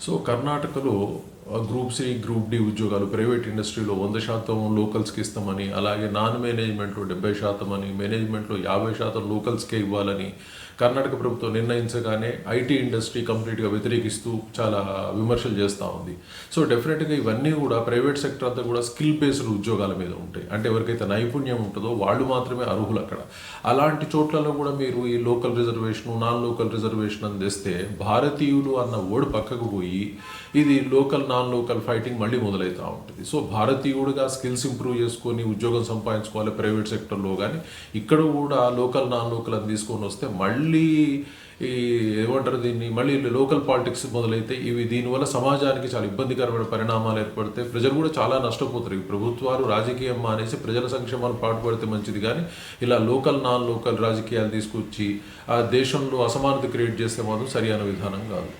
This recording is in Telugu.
సో కర్ణాటకలో గ్రూప్ సి గ్రూప్ డి ఉద్యోగాలు ప్రైవేట్ ఇండస్ట్రీలో 100% లోకల్స్కి ఇస్తామని, అలాగే నాన్ మేనేజ్మెంట్లో 70% అని, మేనేజ్మెంట్లో 50% లోకల్స్కే ఇవ్వాలని కర్ణాటక ప్రభుత్వం నిర్ణయించగానే ఐటీ ఇండస్ట్రీ కంప్లీట్గా వ్యతిరేకిస్తూ చాలా విమర్శలు చేస్తూ ఉంది. సో డెఫినెట్గా ఇవన్నీ కూడా ప్రైవేట్ సెక్టర్ అంతా కూడా స్కిల్ బేస్డ్ ఉద్యోగాల మీద ఉంటాయి. అంటే ఎవరికైతే నైపుణ్యం ఉంటుందో వాళ్ళు మాత్రమే అర్హులు అక్కడ. అలాంటి చోట్లలో కూడా మీరు ఈ local reservation, non local reservation అని తెస్తే భారతీయులు అన్న వర్డ్ పక్కకు పోయి ఇది లోకల్ నాన్ లోకల్ ఫైటింగ్ మళ్ళీ మొదలవుతూ ఉంటుంది. సో భారతీయుడిగా స్కిల్స్ ఇంప్రూవ్ చేసుకొని ఉద్యోగం సంపాదించుకోవాలి ప్రైవేట్ సెక్టర్లో, కానీ ఇక్కడ కూడా లోకల్ నాన్ లోకల్ అని తీసుకొని వస్తే మళ్ళీ ఈ ఏమంటారు దీన్ని, మళ్ళీ లోకల్ పాలిటిక్స్ మొదలైతే ఇవి దీనివల్ల సమాజానికి చాలా ఇబ్బందికరమైన పరిణామాలు ఏర్పడతాయి. ప్రజలు కూడా చాలా నష్టపోతారు. ఈ ప్రభుత్వాలు రాజకీయం మానేసి ప్రజల సంక్షేమాలు పాటుపడితే మంచిది, కానీ ఇలా లోకల్ నాన్ లోకల్ రాజకీయాలు తీసుకొచ్చి ఆ దేశంలో అసమానత క్రియేట్ చేస్తే మాత్రం సరైన విధానం కాదు.